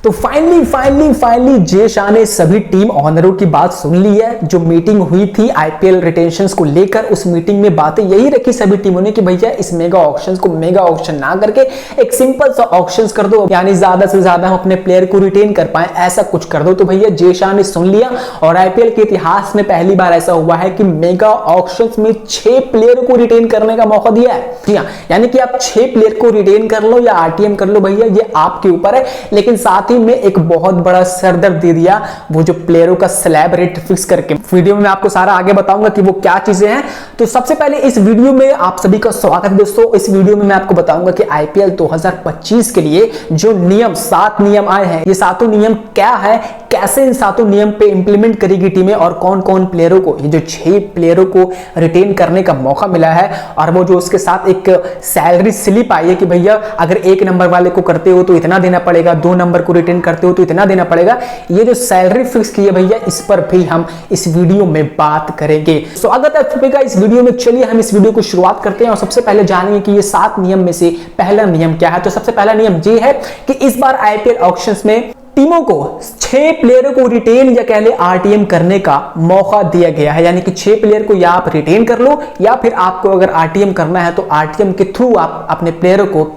तो फाइनली जे शाह ने सभी टीम ऑनरों की बात सुन ली है। जो मीटिंग हुई थी आईपीएल रिटेंशंस को लेकर, उस मीटिंग में बातें यही रखी सभी टीमों ने कि भैया इस मेगा ऑक्शंस को मेगा ऑक्शन ना करके एक सिंपल सा ऑक्शंस कर दो, यानी ज्यादा से ज्यादा हम अपने प्लेयर को रिटेन कर पाए, ऐसा कुछ कर दो। तो भैया जे शाह ने सुन लिया और आईपीएल के इतिहास में पहली बार ऐसा हुआ है कि मेगा ऑक्शंस में 6 प्लेयर को रिटेन करने का मौका दिया है। जी हाँ, यानी कि आप 6 प्लेयर को रिटेन कर लो या आरटीएम कर लो, भैया ये आपके ऊपर है। लेकिन साथ ही में एक बहुत बड़ा सरदर्द दे दिया, वो जो प्लेयरों का स्लैब रेट फिक्स करके। वीडियो में मैं आपको सारा आगे बताऊंगा कि वो क्या चीजें हैं। तो सबसे पहले इस वीडियो में आप सभी का स्वागत है दोस्तों। इस वीडियो में मैं आपको बताऊंगा कि आईपीएल 2025 के लिए जो नियम 7 नियम आए हैं, ये सातों नियम क्या है, कैसे इन सातों नियम पे इंप्लीमेंट करेगी टीमें और कौन कौन प्लेयरों को, ये जो 6 प्लेयरों को रिटेन करने का मौका मिला है। और वो जो उसके साथ एक सैलरी स्लिप आई है कि भैया अगर 1 नंबर वाले को करते हो तो इतना देना पड़ेगा, 2 नंबर को रिटेन करते हो तो इतना देना पड़ेगा। ये जो सैलरी फिक्स की है भैया, इस पर भी हम इस वीडियो में बात करेंगे। स्वागत है आपका इस वीडियो में। चलिए हम इस वीडियो को शुरुआत करते हैं और सबसे पहले जानेंगे कि ये 7 नियम में से पहला नियम क्या है। तो सबसे पहला नियम ये है कि इस बार आईपीएल ऑक्शंस में टीमों को 6 प्लेयरों को रिटेन या कह ले आरटीएम करने का मौका दिया गया है। यानी कि 6 प्लेयर को या आप रिटेन कर लो या फिर आपको अगर आरटीएम करना है तो आरटीएम के थ्रू आप अपने प्लेयरों को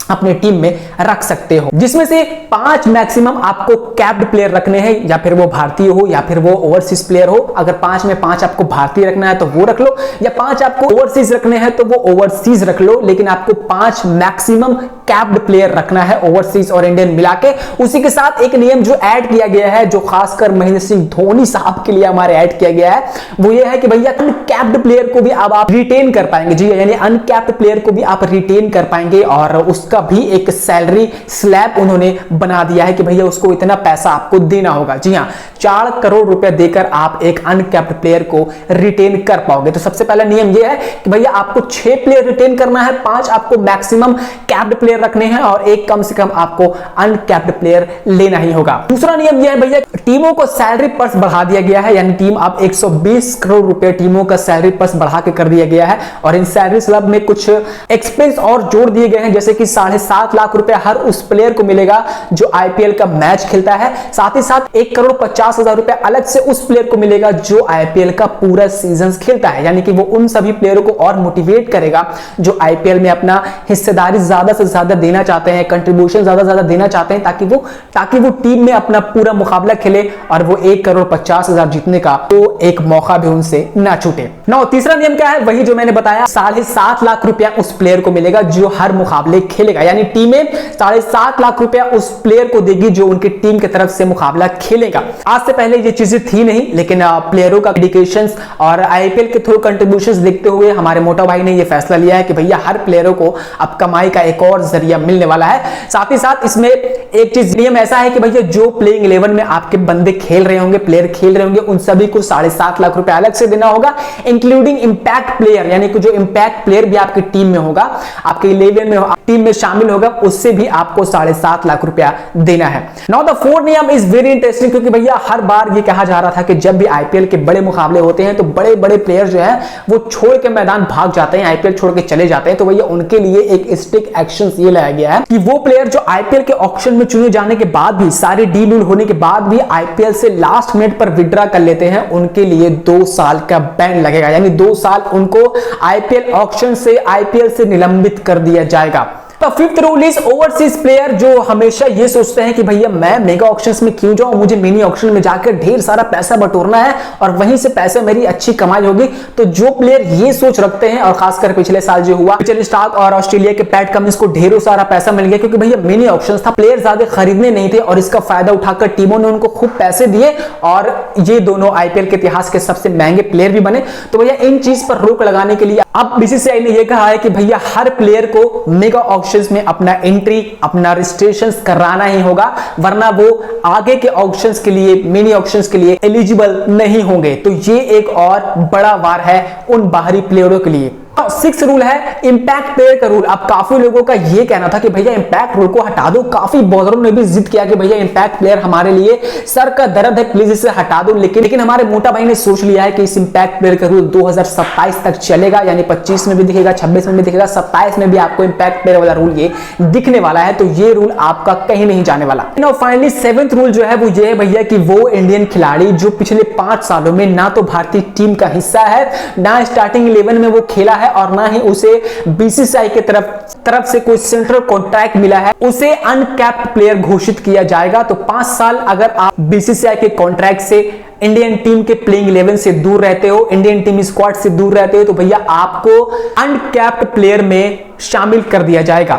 अपने टीम में रख सकते हो, जिसमें से 5 मैक्सिमम आपको कैप्ड प्लेयर रखने हैं, या फिर वो भारतीय हो या फिर वो ओवरसीज प्लेयर हो। अगर 5 में 5 आपको भारतीय रखना है तो वो रख लो, या 5 आपको ओवरसीज रखने हैं तो वो ओवरसीज रख लो। लेकिन आपको 5 मैक्सिमम कैप्ड प्लेयर रखना है, ओवरसीज और इंडियन मिला के। उसी के साथ एक नियम जो ऐड किया गया है, जो खासकर महेंद्र सिंह धोनी साहब के लिए हमारे ऐड किया गया है, वो ये है कि भैया अनकैप्ड प्लेयर को भी अब आप रिटेन कर पाएंगे। जी यानी अनकैप्ड प्लेयर को भी आप रिटेन कर पाएंगे और उसका भी एक सैलरी स्लैब उन्होंने बना दिया है कि भैया उसको इतना पैसा आपको देना होगा। जी हाँ, 4 करोड़ रुपए देकर आप एक अनकैप्ड प्लेयर को रिटेन कर पाओगे। तो सबसे पहला नियम यह है कि भैया आपको 6 प्लेयर रिटेन करना है, 5 आपको मैक्सिमम कैप्ड प्लेयर रखने हैं और एक कम से कम आपको अनकैप्ड प्लेयर लेना ही होगा। दूसरा नियम यह है भैया, टीमों को सैलरी पर्स बढ़ा दिया गया है। यानी टीम आप 120 करोड़ रुपए टीमों का सैलरी पर्स बढ़ा के कर दिया गया है और इन सैलरी स्लैब में कुछ एक्सपेंस और जोड़ दिए गए हैं, जैसे कि 7.5 लाख रुपए हर उस प्लेयर को मिलेगा जो आईपीएल का मैच खेलता है। साथ ही साथ 1,50,00,000 रुपए अलग से उस प्लेयर को मिलेगा जो आईपीएल का पूरा सीजन खेलता है। यानी कि वो उन सभी प्लेयरों को और मोटिवेट करेगा जो आईपीएल में अपना हिस्सेदारी ज्यादा से ज्यादा देना चाहते हैं, कंट्रीब्यूशन ज्यादा से ज्यादा देना चाहते हैं, ताकि वो टीम में अपना पूरा मुकाबला खेले और वो 1,50,00,000 जीतने का तो एक मौका भी उनसे ना छूटे। नौ तीसरा नियम क्या है, वही जो मैंने बताया, 7.5 लाख रुपया उस प्लेयर को मिलेगा जो हर मुकाबले खेलेगा। यानी टीमें 7.5 लाख रुपया उस प्लेयर को देगी जो उनकी टीम की तरफ से मुकाबला खेलेगा। आज से पहले ये चीजें थी नहीं, लेकिन प्लेयरों का डेडिकेशंस और आईपीएल के थ्रू कंट्रीब्यूशंस देखते हुए हमारे मोटा भाई ने ये फैसला लिया है कि भैया हर प्लेयरों को अब कमाई का एक और जरिया मिलने वाला है। साथ ही साथ इसमें एक चीज नियम ऐसा है कि भैया जो प्लेइंग 11 में आपके बंदे खेल रहे होंगे, प्लेयर खेल रहे होंगे, उन सभी को 7.5 लाख रुपए अलग से देना होगा, इंक्लूडिंग इंपैक्ट प्लेयर। यानी कि जो इंपैक्ट प्लेयर भी आपकी टीम में होगा, आपके 11 में टीम में शामिल होगा, उससे भी आपको 7.5 लाख रुपया देना है। नाउ द 4th नियम इज वेरी इंटरेस्टिंग, क्योंकि भैया हर बार ये कहा जा रहा था कि जब भी आईपीएल के बड़े मुकाबले होते हैं तो बड़े बड़े प्लेयर जो है वो छोड़ के मैदान भाग जाते हैं, आईपीएल छोड़ के चले जाते हैं। तो भैया उनके लिए एक स्ट्रिक्ट एक्शन ये लाया गया है कि वो प्लेयर जो आईपीएल के ऑक्शन में चुने जाने के बाद भी, सारे डील होने के बाद भी आईपीएल से लास्ट मिनट पर विड्रॉ कर लेते हैं, उनके लिए 2 साल का बैन लगेगा। यानी 2 साल उनको आईपीएल ऑक्शन से, आईपीएल से निलंबित कर दिया जाएगा। तो 5th rule is overseas player जो हमेशा ये सोचते हैं कि भैया मैं मेगा ऑक्शंस में क्यों जाऊं, मुझे मिनी ऑक्शन में जाकर ढेर सारा पैसा बटोरना है और वहीं से पैसे मेरी अच्छी कमाई होगी। तो जो प्लेयर ये सोच रखते हैं, और खासकर पिछले साल जो हुआ, मिचेल स्टार्क और ऑस्ट्रेलिया के पैट कमिंस को ढेरों सारा पैसा मिल गया क्योंकि भैया मिनी ऑक्शंस था, प्लेयर ज्यादा खरीदने नहीं थे और इसका फायदा उठाकर टीमों ने उनको खूब पैसे दिए और ये दोनों आईपीएल के इतिहास के सबसे महंगे प्लेयर भी बने। तो भैया इन चीज पर रोक लगाने के लिए अब बीसीसीआई ने यह कहा है कि भैया हर प्लेयर को मेगा ऑक्शंस में अपना एंट्री, अपना रजिस्ट्रेशन कराना ही होगा, वरना वो आगे के ऑक्शंस के लिए, मिनी ऑक्शंस के लिए एलिजिबल नहीं होंगे। तो ये एक और बड़ा वार है उन बाहरी प्लेयरों के लिए। सिक्स रूल है इंपैक्ट प्लेयर का रूल। अब काफी लोगों का ये कहना था कि भैया इंपैक्ट रूल को हटा दो, काफी बॉलरों ने भी जिद किया कि भैया इंपैक्ट प्लेयर हमारे लिए सर का दर्द है, प्लीज इसे हटा दो। लेकिन हमारे मोटा भाई ने सोच लिया है कि इस इंपैक्ट प्लेयर का रूल 2027 तक चलेगा, यानी 25 में भी दिखेगा, 26 में भी दिखेगा, 27 में भी आपको इंपैक्ट प्लेयर वाला रूल ये दिखने वाला है। तो ये रूल आपका कहीं नहीं जाने वाला। फाइनली सेवेंथ रूल जो है वो ये है भैया कि वो इंडियन खिलाड़ी जो पिछले 5 सालों में ना तो भारतीय टीम का हिस्सा है, ना स्टार्टिंग 11 में वो खेला है और ना ही उसे बीसीसीआई की तरफ से कोई सेंट्रल कॉन्ट्रैक्ट मिला है, उसे अनकैप्ड प्लेयर घोषित किया जाएगा। तो 5 साल अगर आप बीसीसीआई के कॉन्ट्रैक्ट से इंडियन टीम के प्लेइंग 11 से दूर रहते हो, इंडियन टीम स्क्वाड से दूर रहते हो, तो भैया आपको अनकैप्ड प्लेयर में शामिल कर दिया जाएगा।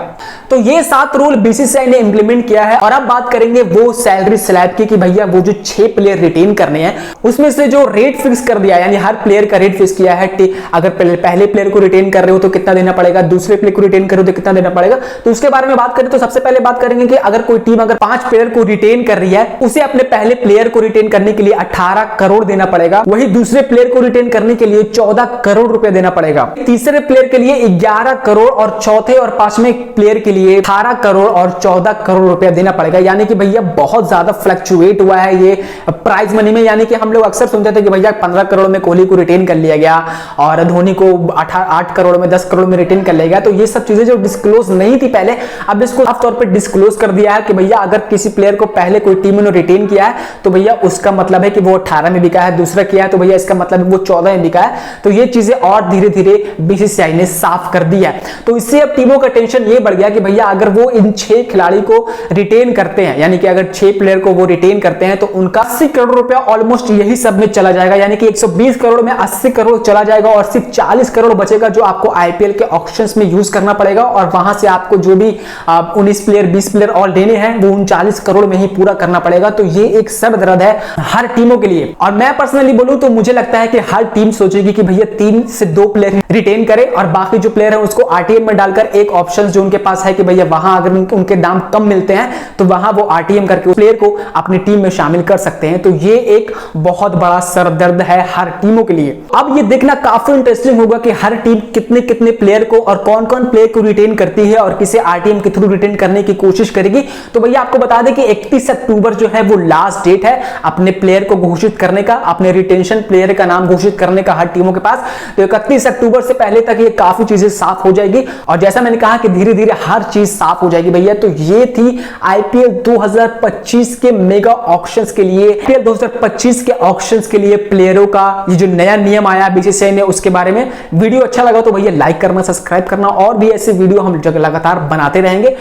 तो ये 7 रूल बीसीसीआई ने इंप्लीमेंट किया है। और अब बात करेंगे वो सैलरी स्लैब की कि भैया वो जो 6 प्लेयर रिटेन करने हैं उसमें से जो रेट फिक्स कर दिया, यानी हर प्लेयर का रेट फिक्स किया है। अगर पहले प्लेयर को रिटेन कर रहे हो तो कितना देना पड़ेगा, दूसरे प्लेयर को रिटेन कर रहे हो तो कितना देना पड़ेगा। तो उसके बारे में बात करें तो सबसे पहले बात करेंगे कि अगर कोई टीम अगर 5 प्लेयर को रिटेन कर रही है, उसे अपने पहले प्लेयर को रिटेन करने के लिए 18 करोड़ देना पड़ेगा। वही दूसरे प्लेयर को रिटेन करने के लिए 14 करोड़ रुपए देना पड़ेगा। तीसरे प्लेयर के लिए 11 करोड़ और चौथे और 5वें प्लेयर के लिए 18 करोड़ और 14 करोड़ रुपया देना पड़ेगा। यानी कि भैया बहुत ज्यादा फ्लक्चुएट हुआ है ये प्राइज मनी में। यानी कि हम लोग अक्सर सुनते थे कि भैया 15 करोड़ में कोहली को रिटेन कर लिया गया और धोनी को 8 करोड़ में 10 करोड़ में रिटेन कर लिया गया। तो ये सब चीजें जो डिस्क्लोज नहीं थी पहले, अब इसको साफ तौर पर डिस्क्लोज कर दिया है कि भैया अगर किसी प्लेयर को पहले कोई टीम ने रिटेन किया है तो भैया उसका मतलब है कि वो 18 में बिका है, दूसरा किया है तो भैया इसका मतलब है वो 14 में बिका है। तो ये चीजें और धीरे धीरे बीसीसीआई ने साफ कर दी है। तो इससे अब टीमों का टेंशन ये बढ़ गया कि भैया अगर वो इन 6 खिलाड़ी को रिटेन करते हैं, यानी कि अगर 6 प्लेयर को वो रिटेन करते हैं तो उनका 80 करोड़ रुपया ऑलमोस्ट यही सब में चला जाएगा। यानी कि 120 करोड़ में 80 करोड़ चला जाएगा और सिर्फ 40 करोड़ बचेगा जो आपको आईपीएल के ऑक्शंस में यूज करना पड़ेगा। और वहां से आपको जो भी 19 प्लेयर 20 प्लेयर और लेने हैं वो 39 करोड़ में ही पूरा करना पड़ेगा। तो ये एक सर दर्द है हर टीमों के लिए। और मैं पर्सनली बोलूं तो मुझे लगता है कि हर टीम सोचेगी कि भैया 3 से 2 प्लेयर रिटेन करे और बाकी जो प्लेयर है उसको आरटीएम में डालकर एक ऑप्शन जो उनके पास है कि भैया वहां अगर उनके दाम कम मिलते हैं तो वहां वो आरटीएम करके उस प्लेयर को अपनी टीम में शामिल कर सकते हैं। तो ये एक बहुत बड़ा सरदर्द है हर टीमों के लिए। अब ये देखना काफी इंटरेस्टिंग होगा कि हर टीम कितने कितने प्लेयर को और कौन कौन प्लेयर को रिटेन करती है और किसे आरटीएम के थ्रू रिटेन करने की कोशिश करेगी। तो भैया आपको बता दें कि 31 अक्टूबर जो है वो लास्ट डेट है अपने प्लेयर को घोषित करने का, अपने रिटेंशन प्लेयर का नाम घोषित करने का हर टीमों के पास। तो 31 अक्टूबर से पहले तक ये काफी चीजें साफ हो जाएगी और जैसा मैंने कहा कि धीरे धीरे हर चीज साफ हो जाएगी भैया। तो ये थी आईपीएल 2025 के मेगा ऑक्शंस के लिए, आईपीएल 2025 के ऑक्शंस के लिए प्लेयरों का ये जो नया नियम आया बीसीसीआई ने उसके बारे में। वीडियो अच्छा लगा तो भैया लाइक करना, सब्सक्राइब करना और भी ऐसे वीडियो हम लगातार बनाते रहेंगे।